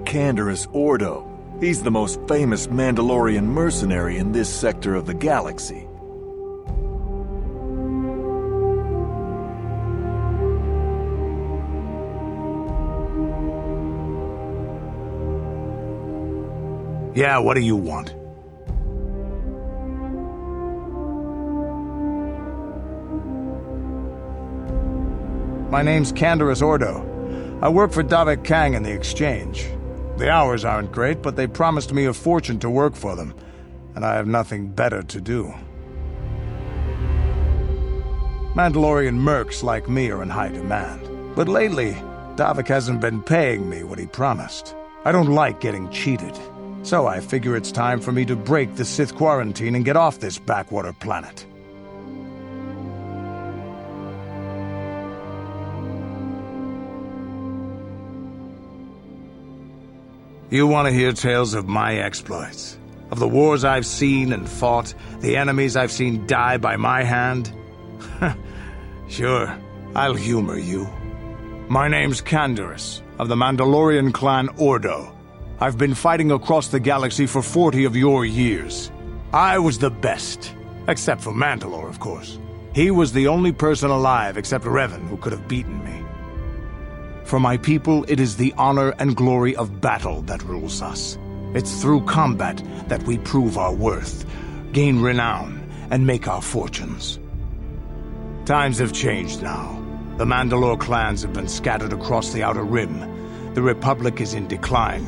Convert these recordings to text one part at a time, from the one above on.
Canderous Ordo. He's the most famous Mandalorian mercenary in this sector of the galaxy. Yeah, what do you want? My name's Canderous Ordo. I work for David Kang in the Exchange. The hours aren't great, but they promised me a fortune to work for them, and I have nothing better to do. Mandalorian mercs like me are in high demand, but lately, Davik hasn't been paying me what he promised. I don't like getting cheated, so I figure it's time for me to break the Sith quarantine and get off this backwater planet. You want to hear tales of my exploits? Of the wars I've seen and fought, the enemies I've seen die by my hand? Sure, I'll humor you. My name's Canderous, of the Mandalorian clan Ordo. I've been fighting across the galaxy for 40 of your years. I was the best, except for Mandalore, of course. He was the only person alive except Revan who could have beaten me. For my people, it is the honor and glory of battle that rules us. It's through combat that we prove our worth, gain renown, and make our fortunes. Times have changed now. The Mandalore clans have been scattered across the Outer Rim. The Republic is in decline.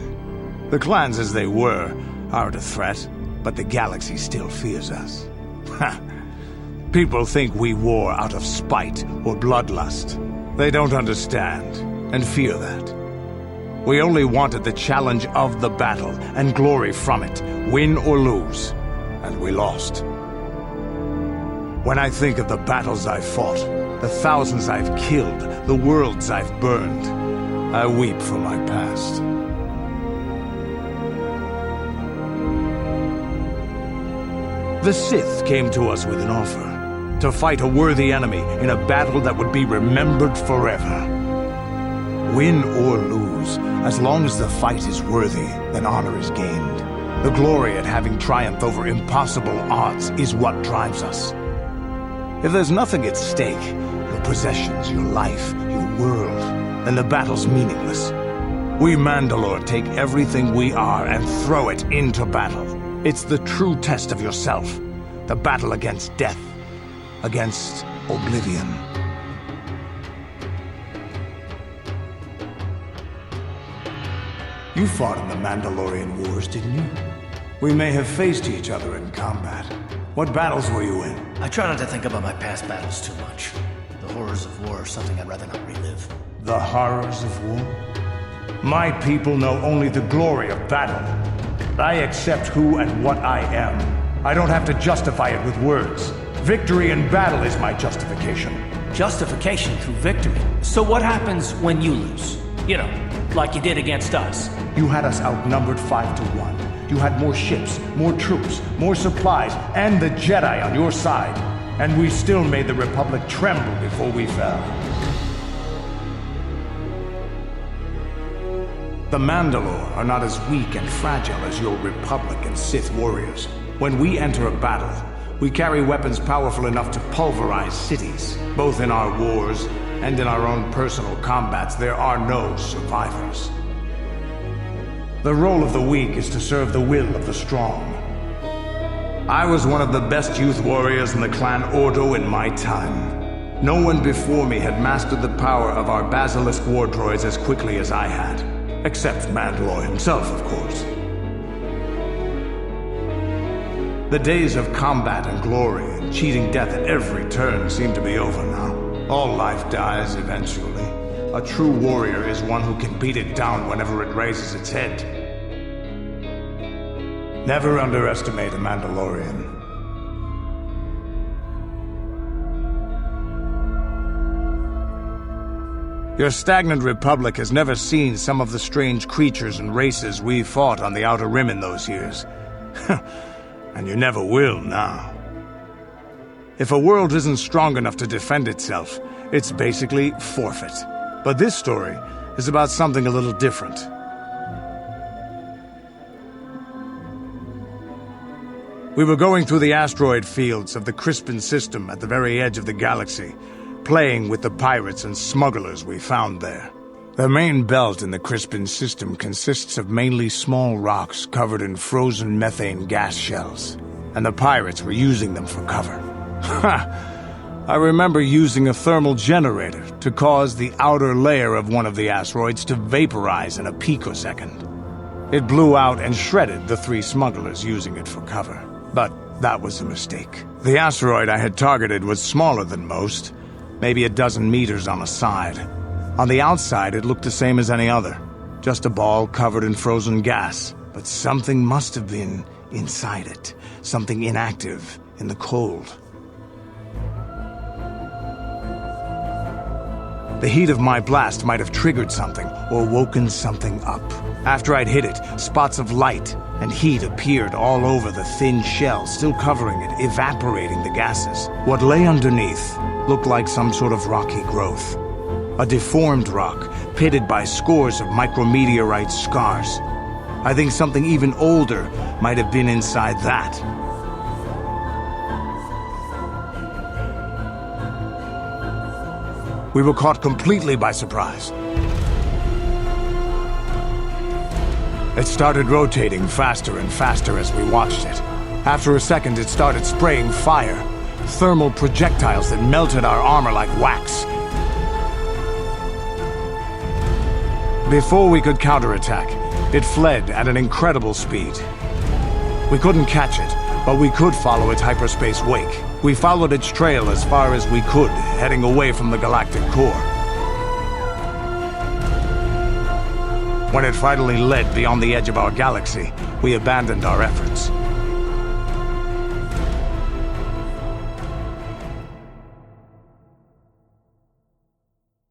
The clans as they were aren't a threat, but the galaxy still fears us. People think we war out of spite or bloodlust. They don't understand. And fear that. We only wanted the challenge of the battle and glory from it, win or lose, and we lost. When I think of the battles I've fought, the thousands I've killed, the worlds I've burned, I weep for my past. The Sith came to us with an offer, to fight a worthy enemy in a battle that would be remembered forever. Win or lose, as long as the fight is worthy, then honor is gained. The glory at having triumphed over impossible odds is what drives us. If there's nothing at stake, your possessions, your life, your world, then the battle's meaningless. We Mandalore take everything we are and throw it into battle. It's the true test of yourself. The battle against death, against oblivion. You fought in the Mandalorian Wars, didn't you? We may have faced each other in combat. What battles were you in? I try not to think about my past battles too much. The horrors of war are something I'd rather not relive. The horrors of war? My people know only the glory of battle. I accept who and what I am. I don't have to justify it with words. Victory in battle is my justification. Justification through victory? So what happens when you lose? You know, like you did against us. You had us outnumbered 5-1. You had more ships, more troops, more supplies, and the Jedi on your side. And we still made the Republic tremble before we fell. The Mandalore are not as weak and fragile as your Republic and Sith warriors. When we enter a battle, we carry weapons powerful enough to pulverize cities. Both in our wars and in our own personal combats, there are no survivors. The role of the weak is to serve the will of the strong. I was one of the best youth warriors in the clan Ordo in my time. No one before me had mastered the power of our basilisk war droids as quickly as I had. Except Mandalore himself, of course. The days of combat and glory and cheating death at every turn seem to be over now. All life dies eventually. A true warrior is one who can beat it down whenever it raises its head. Never underestimate a Mandalorian. Your stagnant republic has never seen some of the strange creatures and races we fought on the Outer Rim in those years. And you never will now. If a world isn't strong enough to defend itself, it's basically forfeit. But this story is about something a little different. We were going through the asteroid fields of the Crispin system at the very edge of the galaxy, playing with the pirates and smugglers we found there. The main belt in the Crispin system consists of mainly small rocks covered in frozen methane gas shells, and the pirates were using them for cover. Ha! I remember using a thermal generator to cause the outer layer of one of the asteroids to vaporize in a picosecond. It blew out and shredded the 3 smugglers using it for cover. But that was a mistake. The asteroid I had targeted was smaller than most, maybe a dozen meters on a side. On the outside, it looked the same as any other, just a ball covered in frozen gas. But something must have been inside it, something inactive in the cold. The heat of my blast might have triggered something or woken something up. After I'd hit it, spots of light and heat appeared all over the thin shell, still covering it, evaporating the gases. What lay underneath looked like some sort of rocky growth. A deformed rock, pitted by scores of micrometeorite scars. I think something even older might have been inside that. We were caught completely by surprise. It started rotating faster and faster as we watched it. After a second, it started spraying fire, thermal projectiles that melted our armor like wax. Before we could counterattack, it fled at an incredible speed. We couldn't catch it, but we could follow its hyperspace wake. We followed its trail as far as we could, heading away from the galactic core. When it finally led beyond the edge of our galaxy, we abandoned our efforts.